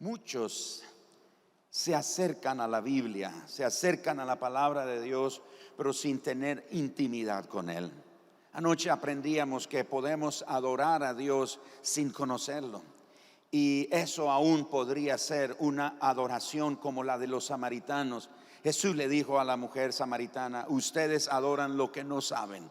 Muchos se acercan a la Biblia, se acercan a la palabra de Dios, pero sin tener intimidad con Él. Anoche aprendíamos que podemos adorar a Dios sin conocerlo. Y eso aún podría ser una adoración como la de los samaritanos. Jesús le dijo a la mujer samaritana: ustedes adoran lo que no saben.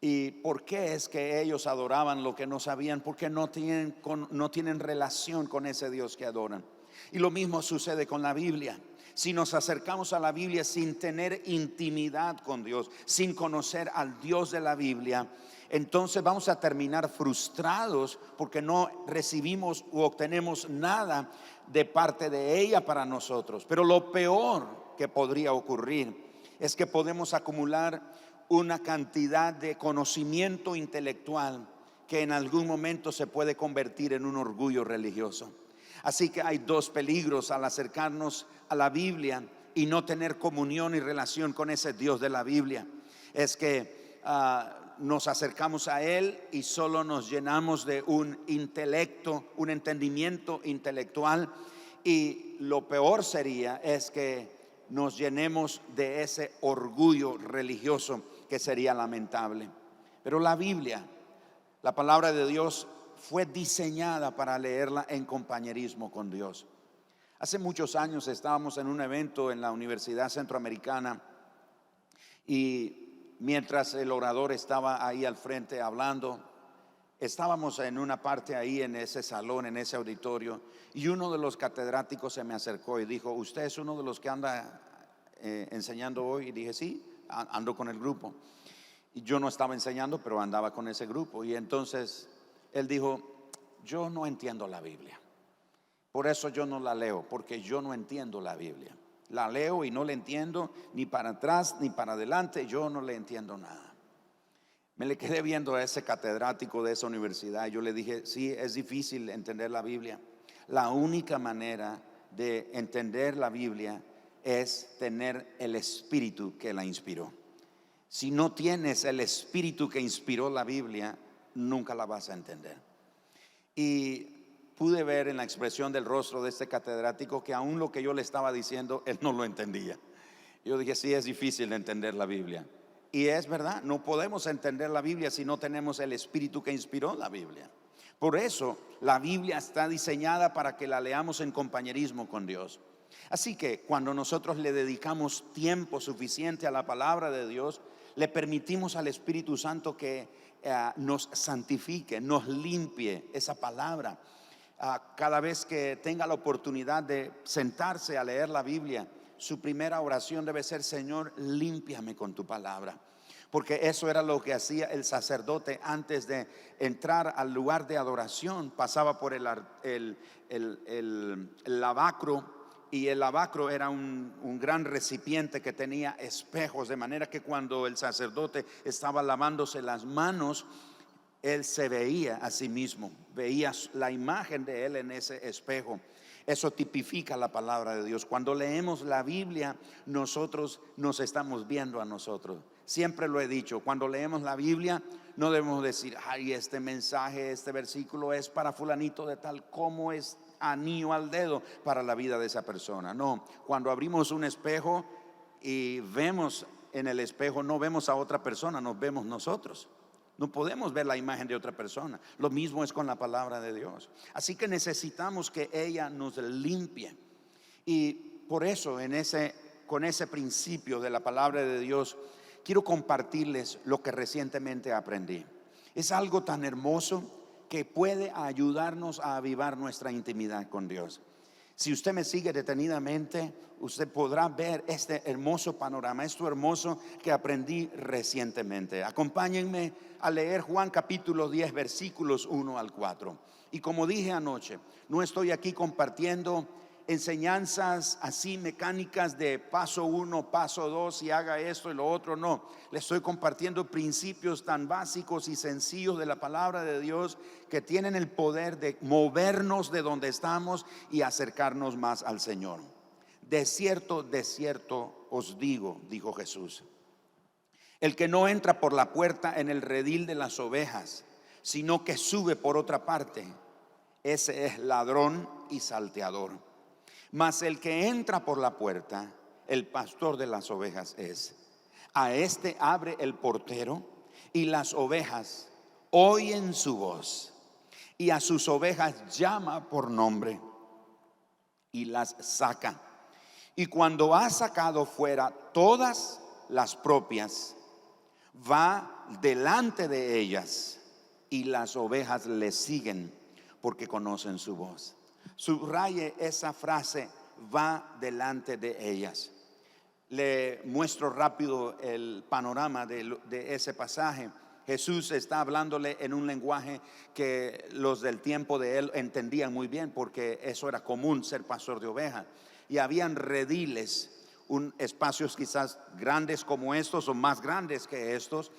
¿Y por qué es que ellos adoraban lo que no sabían? Porque no tienen relación con ese Dios que adoran. Y lo mismo sucede con la Biblia. Si nos acercamos a la Biblia sin tener intimidad con Dios, sin conocer al Dios de la Biblia, entonces vamos a terminar frustrados porque no recibimos u obtenemos nada de parte de ella para nosotros. Pero lo peor que podría ocurrir es que podemos acumular una cantidad de conocimiento intelectual que en algún momento se puede convertir en un orgullo religioso. Así que hay dos peligros al acercarnos a la Biblia y no tener comunión y relación con ese Dios de la Biblia. Es que nos acercamos a Él y solo nos llenamos de un intelecto, un entendimiento intelectual, y lo peor sería es que nos llenemos de ese orgullo religioso, que sería lamentable. Pero la Biblia, la palabra de Dios, fue diseñada para leerla en compañerismo con Dios. Hace muchos años estábamos en un evento en la Universidad Centroamericana, y mientras el orador estaba ahí al frente hablando, estábamos en una parte ahí en ese salón, en ese auditorio, y uno de los catedráticos se me acercó y dijo: ¿usted es uno de los que anda enseñando hoy? Y dije: sí, ando con el grupo. Y yo no estaba enseñando, pero andaba con ese grupo. Y entonces él dijo: yo no entiendo la Biblia, por eso yo no la leo, porque yo no entiendo la Biblia. La leo y no la entiendo ni para atrás ni para adelante, yo no le entiendo nada. Me le quedé viendo a ese catedrático de esa universidad y yo le dije: sí, es difícil entender la Biblia. La única manera de entender la Biblia es tener el espíritu que la inspiró. Si no tienes el espíritu que inspiró la Biblia, nunca la vas a entender. Y pude ver en la expresión del rostro de este catedrático que aún lo que yo le estaba diciendo, él no lo entendía. Yo dije: sí, es difícil entender la Biblia. Y es verdad, no podemos entender la Biblia si no tenemos el espíritu que inspiró la Biblia. Por eso la Biblia está diseñada para que la leamos en compañerismo con Dios. Así que cuando nosotros le dedicamos tiempo suficiente a la palabra de Dios, le permitimos al Espíritu Santo que nos santifique, nos limpie esa palabra. Cada vez que tenga la oportunidad de sentarse a leer la Biblia, su primera oración debe ser: Señor, límpiame con tu palabra. Porque eso era lo que hacía el sacerdote antes de entrar al lugar de adoración. Pasaba por el lavacro, y el lavacro era un gran recipiente que tenía espejos, de manera que cuando el sacerdote estaba lavándose las manos, él se veía a sí mismo, veía la imagen de él en ese espejo. Eso tipifica la palabra de Dios. Cuando leemos la Biblia, nosotros nos estamos viendo a nosotros. Siempre lo he dicho, cuando leemos la Biblia no debemos decir: ay, este mensaje, este versículo es para fulanito de tal, como es anillo al dedo para la vida de esa persona. No, cuando abrimos un espejo y vemos en el espejo, no vemos a otra persona, nos vemos nosotros. No podemos ver la imagen de otra persona. Lo mismo es con la palabra de Dios. Así que necesitamos que ella nos limpie. Y por eso con ese principio de la palabra de Dios, quiero compartirles lo que recientemente aprendí. Es algo tan hermoso que puede ayudarnos a avivar nuestra intimidad con Dios. Si usted me sigue detenidamente, usted podrá ver este hermoso panorama, esto hermoso que aprendí recientemente. Acompáñenme a leer Juan capítulo 10, versículos 1 al 4. Y como dije anoche, no estoy aquí compartiendo enseñanzas así mecánicas de paso 1, paso 2 y haga esto y lo otro. No, le estoy compartiendo principios tan básicos y sencillos de la palabra de Dios que tienen el poder de movernos de donde estamos y acercarnos más al Señor. De cierto os digo, dijo Jesús, el que no entra por la puerta en el redil de las ovejas, sino que sube por otra parte, ese es ladrón y salteador. Mas el que entra por la puerta, el pastor de las ovejas es. A este abre el portero, y las ovejas oyen su voz, y a sus ovejas llama por nombre y las saca. Y cuando ha sacado fuera todas las propias, va delante de ellas, y las ovejas le siguen porque conocen su voz. Subraye esa frase, va delante de ellas. Le muestro rápido el panorama de ese pasaje. Jesús está hablándole en un lenguaje que los del tiempo de él entendían muy bien, porque eso era común, ser pastor de ovejas. Y habían rediles, espacios quizás grandes como estos o más grandes que estos,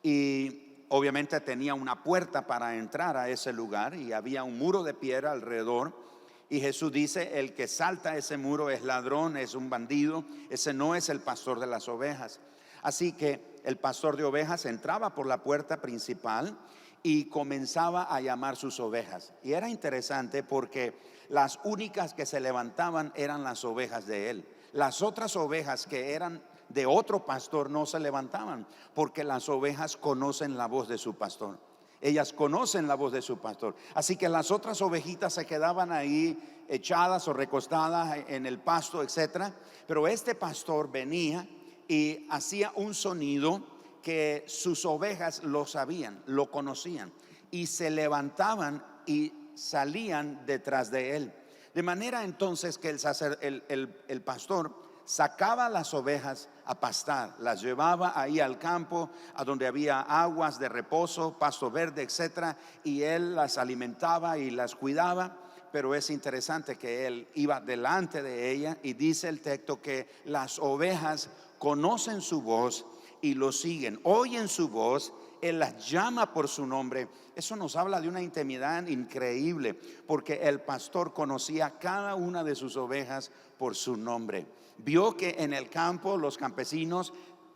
y obviamente tenía una puerta para entrar a ese lugar, y había un muro de piedra alrededor. Y Jesús dice: el que salta ese muro es ladrón, es un bandido, ese no es el pastor de las ovejas. Así que el pastor de ovejas entraba por la puerta principal y comenzaba a llamar sus ovejas. Y era interesante porque las únicas que se levantaban eran las ovejas de él. Las otras ovejas que eran de otro pastor no se levantaban, porque las ovejas conocen la voz de su pastor. Ellas conocen la voz de su pastor. Así que las otras ovejitas se quedaban ahí echadas o recostadas en el pasto, etcétera. Pero este pastor venía y hacía un sonido que sus ovejas lo sabían, lo conocían, y se levantaban y salían detrás de él. De manera entonces que el pastor sacaba las ovejas a pastar, las llevaba ahí al campo, a donde había aguas de reposo, pasto verde, etcétera, y él las alimentaba y las cuidaba. Pero es interesante que él iba delante de ella, y dice el texto que las ovejas conocen su voz y lo siguen, oyen su voz. Él las llama por su nombre. Eso nos habla de una intimidad increíble, porque el pastor conocía cada una de sus ovejas por su nombre. Vio que en el campo los campesinos,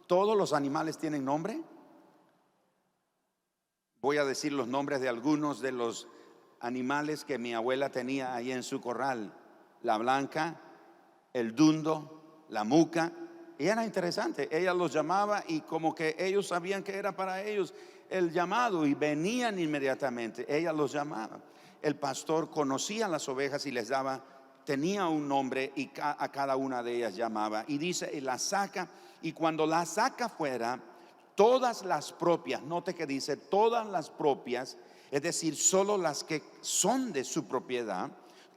todos los animales tienen nombre. Voy a decir los nombres de algunos de los animales que mi abuela tenía ahí en su corral: la blanca, el dundo, la muca. Y era interesante, ella los llamaba y como que ellos sabían que era para ellos el llamado, y venían inmediatamente. Ella los llamaba. El pastor conocía las ovejas y les daba, tenía un nombre, y a cada una de ellas llamaba. Y dice, y la saca, y cuando la saca fuera, todas las propias, note que dice todas las propias, es decir, solo las que son de su propiedad,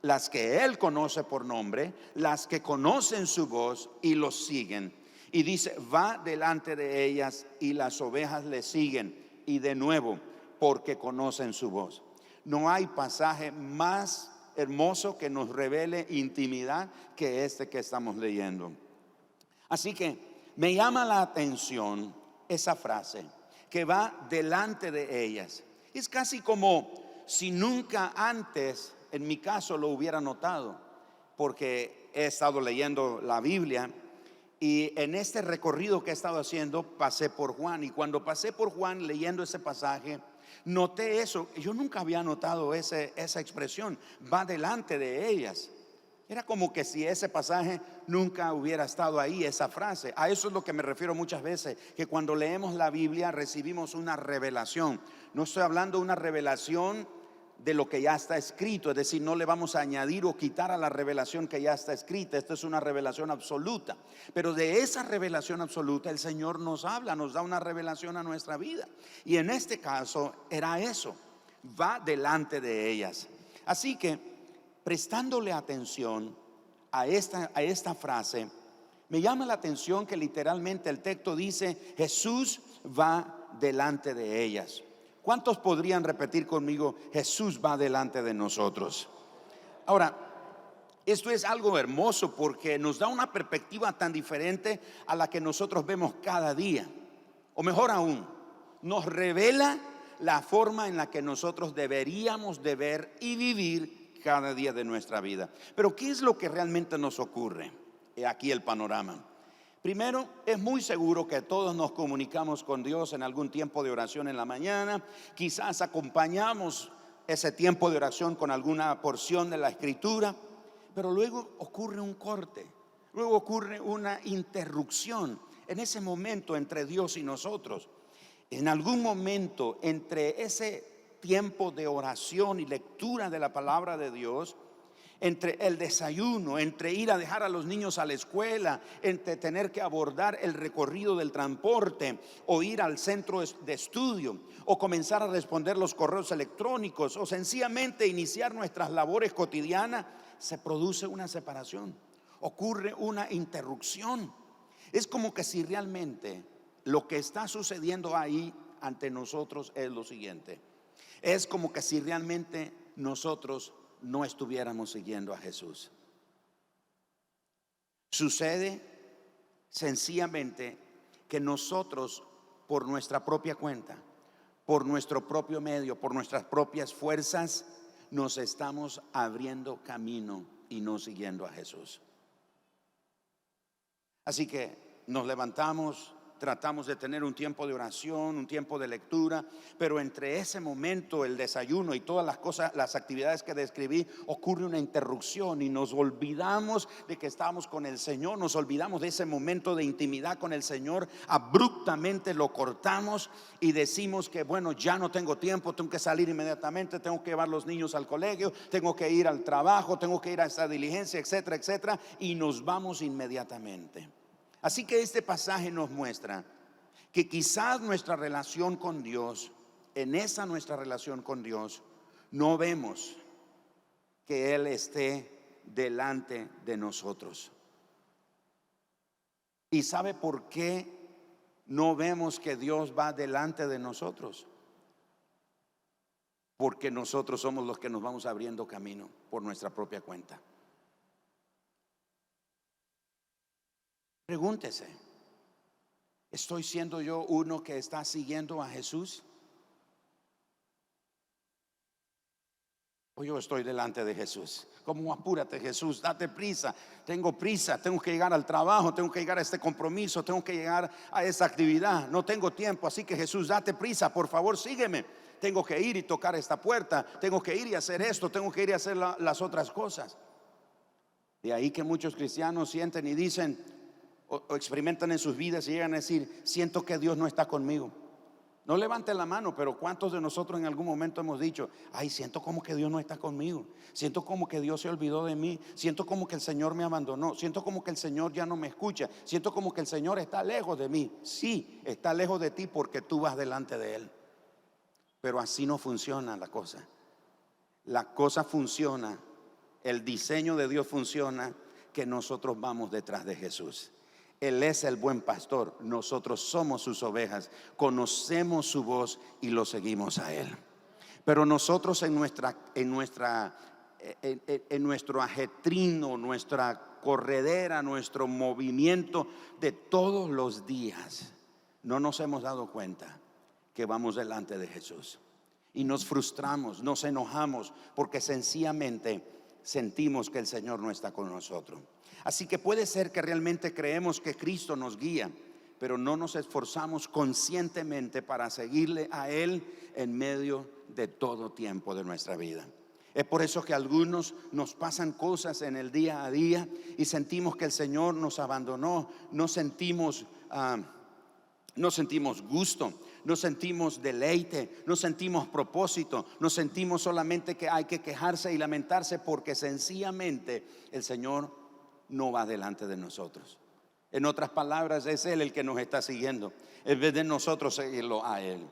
las que él conoce por nombre, las que conocen su voz y los siguen. Y dice, va delante de ellas y las ovejas le siguen. Y de nuevo, porque conocen su voz. No hay pasaje más hermoso que nos revele intimidad que este que estamos leyendo. Así que me llama la atención esa frase, que va delante de ellas. Es casi como si nunca antes, en mi caso, lo hubiera notado, porque he estado leyendo la Biblia, y en este recorrido que he estado haciendo pasé por Juan, y cuando pasé por Juan leyendo ese pasaje, noté eso. Yo nunca había notado esa expresión, va delante de ellas. Era como que si ese pasaje nunca hubiera estado ahí, esa frase. A eso es lo que me refiero muchas veces, que cuando leemos la Biblia recibimos una revelación. No estoy hablando de una revelación de lo que ya está escrito, es decir, no le vamos a añadir o quitar a la revelación que ya está escrita. Esto es una revelación absoluta, pero de esa revelación absoluta el Señor nos habla, nos da una revelación a nuestra vida, y en este caso era eso, va delante de ellas. Así que, prestándole atención a esta frase, me llama la atención que literalmente el texto dice, Jesús va delante de ellas. ¿Cuántos podrían repetir conmigo, Jesús va delante de nosotros? Ahora, esto es algo hermoso porque nos da una perspectiva tan diferente a la que nosotros vemos cada día. O mejor aún, nos revela la forma en la que nosotros deberíamos de ver y vivir cada día de nuestra vida. Pero ¿qué es lo que realmente nos ocurre? He aquí el panorama. Primero, es muy seguro que todos nos comunicamos con Dios en algún tiempo de oración en la mañana. Quizás acompañamos ese tiempo de oración con alguna porción de la escritura, pero luego ocurre un corte, luego ocurre una interrupción en ese momento entre Dios y nosotros. En algún momento entre ese tiempo de oración y lectura de la palabra de Dios, entre el desayuno, entre ir a dejar a los niños a la escuela, entre tener que abordar el recorrido del transporte, o ir al centro de estudio, o comenzar a responder los correos electrónicos, o sencillamente iniciar nuestras labores cotidianas, se produce una separación, ocurre una interrupción. Es como que si realmente lo que está sucediendo ahí ante nosotros es lo siguiente: es como que si realmente nosotros no estuviéramos siguiendo a Jesús. Sucede sencillamente que nosotros, por nuestra propia cuenta, por nuestro propio medio, por nuestras propias fuerzas, nos estamos abriendo camino y no siguiendo a Jesús. Así que nos levantamos, tratamos de tener un tiempo de oración, un tiempo de lectura, pero entre ese momento, el desayuno y todas las cosas, las actividades que describí, ocurre una interrupción y nos olvidamos de que estábamos con el Señor, nos olvidamos de ese momento de intimidad con el Señor, abruptamente lo cortamos y decimos que bueno, ya no tengo tiempo, tengo que salir inmediatamente, tengo que llevar los niños al colegio, tengo que ir al trabajo, tengo que ir a esta diligencia, etcétera, etcétera, y nos vamos inmediatamente. Así que este pasaje nos muestra que quizás nuestra relación con Dios, en esa nuestra relación con Dios, no vemos que Él esté delante de nosotros. ¿Y sabe por qué no vemos que Dios va delante de nosotros? Porque nosotros somos los que nos vamos abriendo camino por nuestra propia cuenta. Pregúntese: ¿estoy siendo yo uno que está siguiendo a Jesús? O yo estoy delante de Jesús. Como apúrate, Jesús, date prisa, tengo que llegar al trabajo, tengo que llegar a este compromiso, tengo que llegar a esta actividad, no tengo tiempo, así que Jesús, date prisa, por favor, sígueme. Tengo que ir y tocar esta puerta, tengo que ir y hacer esto, tengo que ir y hacer las otras cosas. De ahí que muchos cristianos sienten y dicen o experimentan en sus vidas y llegan a decir: siento que Dios no está conmigo. No levanten la mano, pero ¿cuántos de nosotros en algún momento hemos dicho: ay, siento como que Dios no está conmigo, siento como que Dios se olvidó de mí, siento como que el Señor me abandonó, siento como que el Señor ya no me escucha, siento como que el Señor está lejos de mí? Sí, está lejos de ti porque tú vas delante de Él. Pero así no funciona la cosa. La cosa funciona, el diseño de Dios funciona, que nosotros vamos detrás de Jesús. Él es el buen pastor, nosotros somos sus ovejas, conocemos su voz y lo seguimos a Él. Pero nosotros en nuestro ajetrino, nuestra corredera, nuestro movimiento de todos los días, no nos hemos dado cuenta que vamos delante de Jesús. Y nos frustramos, nos enojamos porque sencillamente sentimos que el Señor no está con nosotros. Así que puede ser que realmente creemos que Cristo nos guía, pero no nos esforzamos conscientemente para seguirle a Él en medio de todo tiempo de nuestra vida. Es por eso que a algunos nos pasan cosas en el día a día y sentimos que el Señor nos abandonó, no sentimos gusto, no sentimos deleite, no sentimos propósito, no sentimos solamente que hay que quejarse y lamentarse porque sencillamente el Señor no va delante de nosotros. En otras palabras, es Él el que nos está siguiendo en vez de nosotros seguirlo a Él.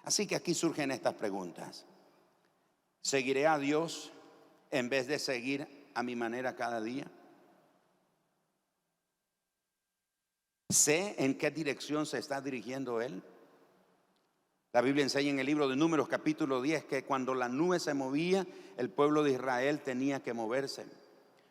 Así que aquí surgen estas preguntas: ¿seguiré a Dios en vez de seguir a mi manera cada día? ¿Sé en qué dirección se está dirigiendo Él? La Biblia enseña en el libro de Números capítulo 10 que cuando la nube se movía, el pueblo de Israel tenía que moverse.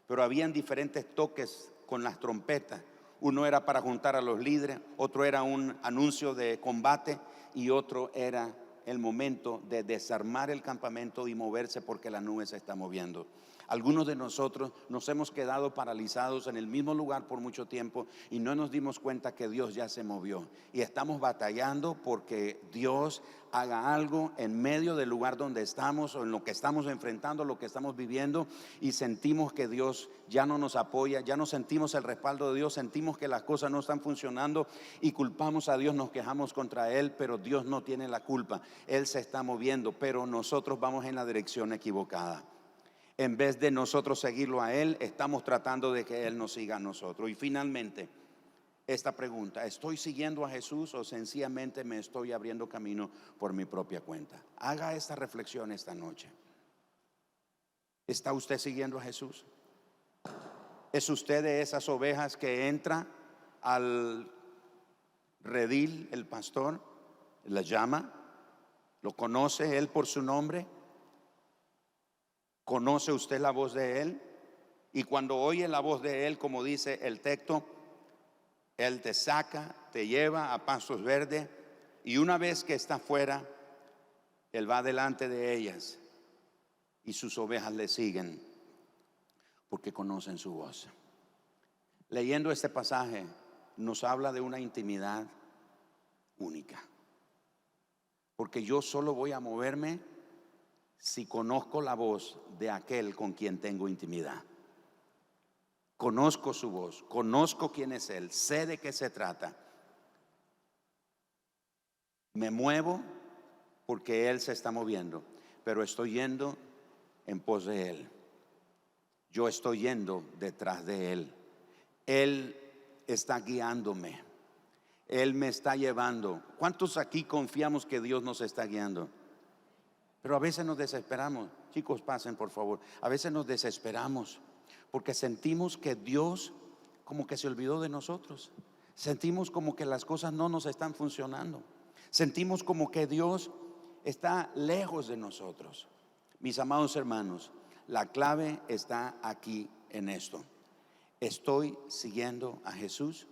Pero habían diferentes toques con las trompetas. Uno era para juntar a los líderes, otro era un anuncio de combate y otro era el momento de desarmar el campamento y moverse porque la nube se está moviendo. Algunos de nosotros nos hemos quedado paralizados en el mismo lugar por mucho tiempo y no nos dimos cuenta que Dios ya se movió. Y estamos batallando porque Dios haga algo en medio del lugar donde estamos o en lo que estamos enfrentando, lo que estamos viviendo, y sentimos que Dios ya no nos apoya, ya no sentimos el respaldo de Dios, sentimos que las cosas no están funcionando y culpamos a Dios, nos quejamos contra Él, pero Dios no tiene la culpa. Él se está moviendo, pero nosotros vamos en la dirección equivocada. En vez de nosotros seguirlo a Él, estamos tratando de que Él nos siga a nosotros. Y finalmente, esta pregunta: ¿estoy siguiendo a Jesús o sencillamente me estoy abriendo camino por mi propia cuenta? Haga esta reflexión esta noche. ¿Está usted siguiendo a Jesús? ¿Es usted de esas ovejas que entra al redil, el pastor la llama, lo conoce Él por su nombre? ¿Conoce usted la voz de Él? Y cuando oye la voz de Él, como dice el texto, Él te saca, te lleva a pastos verdes, y una vez que está fuera, Él va delante de ellas y sus ovejas le siguen porque conocen su voz. Leyendo este pasaje nos habla de una intimidad única, porque yo solo voy a moverme si conozco la voz de aquel con quien tengo intimidad. Conozco su voz, conozco quién es Él, sé de qué se trata. Me muevo porque Él se está moviendo, pero estoy yendo en pos de Él. Yo estoy yendo detrás de Él. Él está guiándome. Él me está llevando. ¿Cuántos aquí confiamos que Dios nos está guiando? Pero a veces nos desesperamos. Chicos, pasen por favor. A veces nos desesperamos porque sentimos que Dios como que se olvidó de nosotros. Sentimos como que las cosas no nos están funcionando. Sentimos como que Dios está lejos de nosotros. Mis amados hermanos, la clave está aquí en esto. ¿Estoy siguiendo a Jesús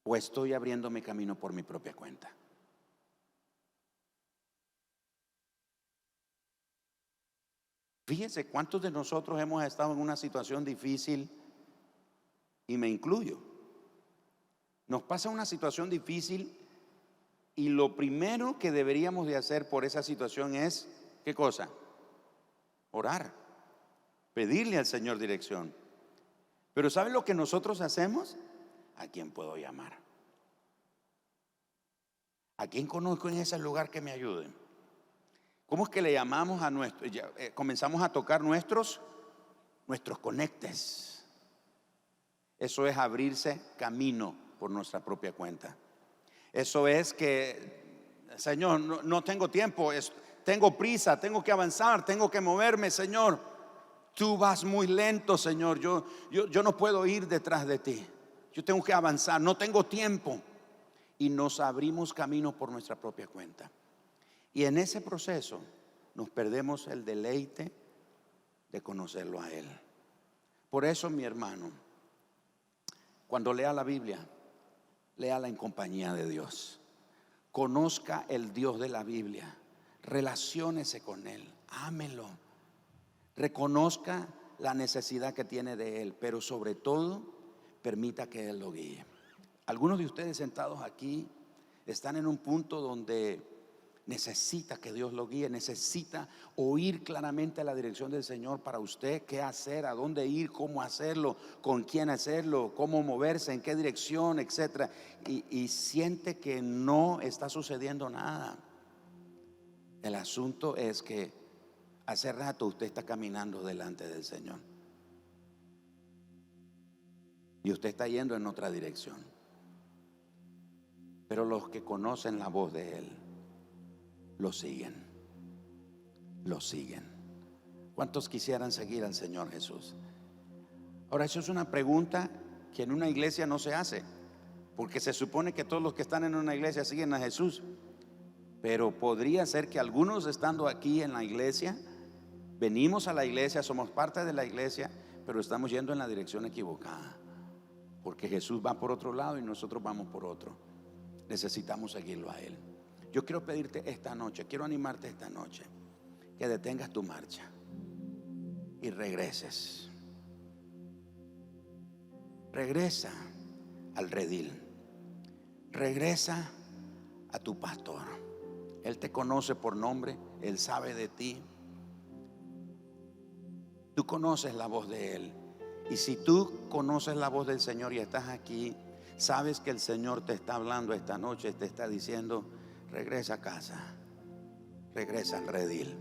o estoy abriéndome camino por mi propia cuenta? Fíjese cuántos de nosotros hemos estado en una situación difícil, y me incluyo. Nos pasa una situación difícil y lo primero que deberíamos de hacer por esa situación es, ¿qué cosa? Orar, pedirle al Señor dirección. Pero ¿sabe lo que nosotros hacemos? ¿A quién puedo llamar? ¿A quién conozco en ese lugar que me ayude? ¿Cómo es que le llamamos a nuestro? Comenzamos a tocar nuestros conectes. Eso es abrirse camino por nuestra propia cuenta. Eso es que, Señor, no tengo tiempo, tengo prisa, tengo que avanzar, tengo que moverme, Señor. Tú vas muy lento, Señor. Yo no puedo ir detrás de ti. Yo tengo que avanzar, no tengo tiempo. Y nos abrimos camino por nuestra propia cuenta. Y en ese proceso nos perdemos el deleite de conocerlo a Él. Por eso, mi hermano, cuando lea la Biblia, léala en compañía de Dios. Conozca el Dios de la Biblia. Relaciónese con Él. Ámelo. Reconozca la necesidad que tiene de Él, pero sobre todo, permita que Él lo guíe. Algunos de ustedes sentados aquí están en un punto donde necesita que Dios lo guíe, necesita oír claramente la dirección del Señor para usted, qué hacer, a dónde ir, cómo hacerlo, con quién hacerlo, cómo moverse, en qué dirección, etcétera. Y siente que no está sucediendo nada. El asunto es que hace rato usted está caminando delante del Señor y usted está yendo en otra dirección. Pero los que conocen la voz de Él lo siguen. Lo siguen. ¿Cuántos quisieran seguir al Señor Jesús? Ahora, eso es una pregunta que en una iglesia no se hace, porque se supone que todos los que están en una iglesia siguen a Jesús. Pero podría ser que algunos, estando aquí en la iglesia, venimos a la iglesia, somos parte de la iglesia, pero estamos yendo en la dirección equivocada, porque Jesús va por otro lado y nosotros vamos por otro. Necesitamos seguirlo a Él. Yo quiero pedirte esta noche, quiero animarte esta noche, que detengas tu marcha, y regreses. Regresa al redil. Regresa a tu pastor. Él te conoce por nombre, Él sabe de ti. Tú conoces la voz de Él. Y si tú conoces la voz del Señor y estás aquí, sabes que el Señor te está hablando esta noche, te está diciendo: regresa a casa, regresa al redil.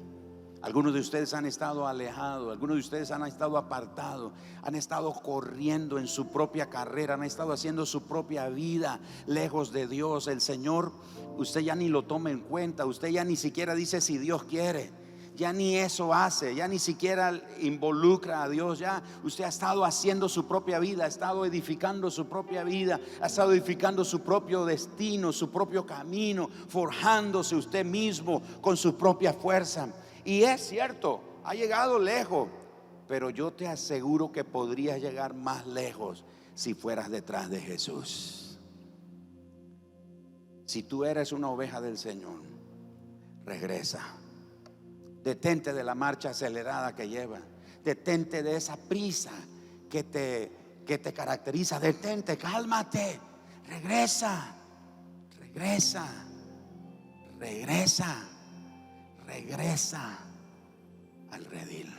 Algunos de ustedes han estado alejados, algunos de ustedes han estado apartados, han estado corriendo en su propia carrera, han estado haciendo su propia vida lejos de Dios. El Señor, usted ya ni lo toma en cuenta, usted ya ni siquiera dice si Dios quiere, ya ni eso hace, ya ni siquiera involucra a Dios. Ya usted ha estado haciendo su propia vida, ha estado edificando su propia vida, ha estado edificando su propio destino, su propio camino, forjándose usted mismo con su propia fuerza. Y es cierto, ha llegado lejos, pero yo te aseguro que podrías llegar más lejos si fueras detrás de Jesús. Si tú eres una oveja del Señor, regresa. Detente de la marcha acelerada que lleva. Detente de esa prisa que te caracteriza. Detente, cálmate. Regresa, regresa, regresa. Regresa al redil.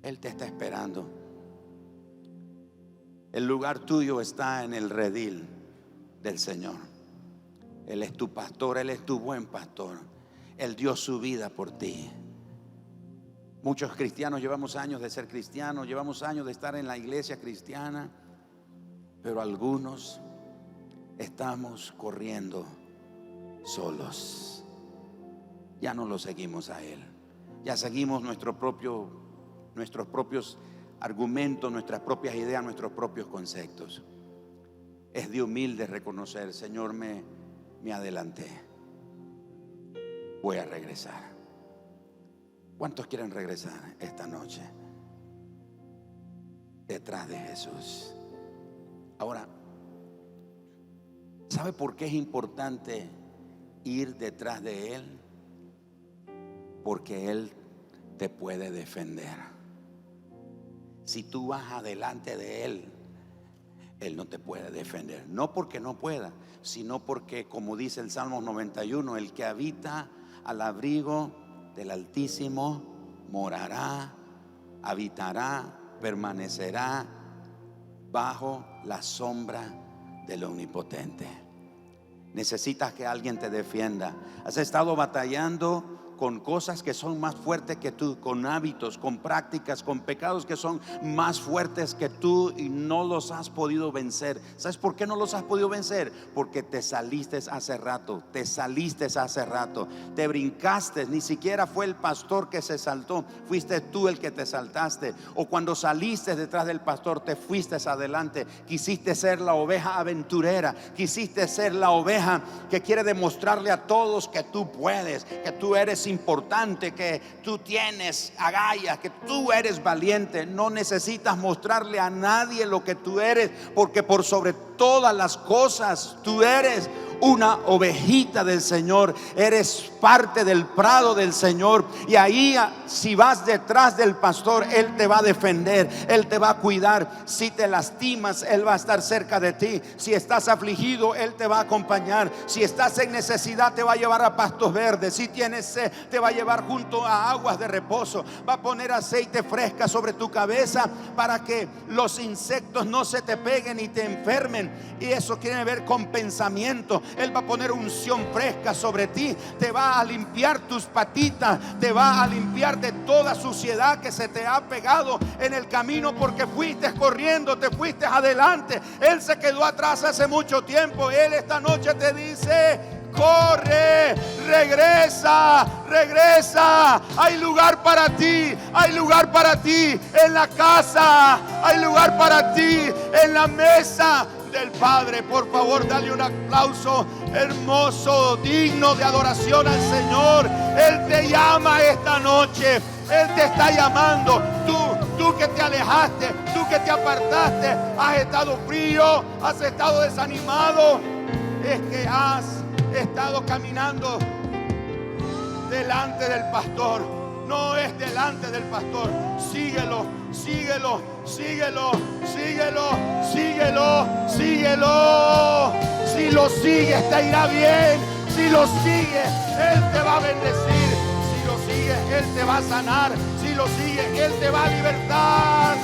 Él te está esperando. El lugar tuyo está en el redil del Señor. Él es tu pastor, Él es tu buen pastor. Él dio su vida por ti. Muchos cristianos llevamos años de ser cristianos, llevamos años de estar en la iglesia cristiana, pero algunos estamos corriendo solos. Ya no lo seguimos a Él. Ya seguimos nuestros propios argumentos, nuestras propias ideas, nuestros propios conceptos. Es de humilde reconocer: Señor, me adelanté, voy a regresar. ¿Cuántos quieren regresar esta noche detrás de Jesús? Ahora, ¿sabe por qué es importante ir detrás de Él? Porque Él te puede defender. Si tú vas adelante de Él, Él no te puede defender. No porque no pueda, sino porque, como dice el Salmo 91, el que habita al abrigo del Altísimo morará, habitará, permanecerá bajo la sombra del Omnipotente. Necesitas que alguien te defienda. Has estado batallando con cosas que son más fuertes que tú, con hábitos, con prácticas, con pecados que son más fuertes que tú y no los has podido vencer. ¿Sabes por qué no los has podido vencer? Porque te saliste hace rato, te brincaste. Ni siquiera fue el pastor que se saltó, fuiste tú el que te saltaste. O cuando saliste detrás del pastor, te fuiste adelante. Quisiste ser la oveja aventurera, quisiste ser la oveja que quiere demostrarle a todos que tú puedes, que tú eres importante, que tú tienes agallas, que tú eres valiente. No necesitas mostrarle a nadie lo que tú eres, porque por sobre todas las cosas tú eres una ovejita del Señor, eres parte del prado del Señor. Y ahí, si vas detrás del pastor, Él te va a defender, Él te va a cuidar. Si te lastimas, Él va a estar cerca de ti. Si estás afligido, Él te va a acompañar. Si estás en necesidad, te va a llevar a pastos verdes. Si tienes sed, te va a llevar junto a aguas de reposo. Va a poner aceite fresca sobre tu cabeza para que los insectos no se te peguen y te enfermen. Y eso tiene que ver con pensamiento. Él va a poner unción fresca sobre ti, te va a limpiar tus patitas, te va a limpiar de toda suciedad que se te ha pegado en el camino, porque fuiste corriendo, te fuiste adelante. Él se quedó atrás hace mucho tiempo. Él esta noche te dice: corre, regresa, regresa. Hay lugar para ti, hay lugar para ti en la casa, hay lugar para ti en la mesa del Padre. Por favor, dale un aplauso hermoso, digno de adoración al Señor. Él te llama esta noche, Él te está llamando. Tú que te alejaste, tú que te apartaste, has estado frío, has estado desanimado, es que has estado caminando delante del pastor. No es delante del pastor. Síguelo, síguelo, síguelo, síguelo, síguelo, síguelo. Si lo sigues te irá bien. Si lo sigues, Él te va a bendecir. Si lo sigues, Él te va a sanar. Si lo sigues, Él te va a libertar.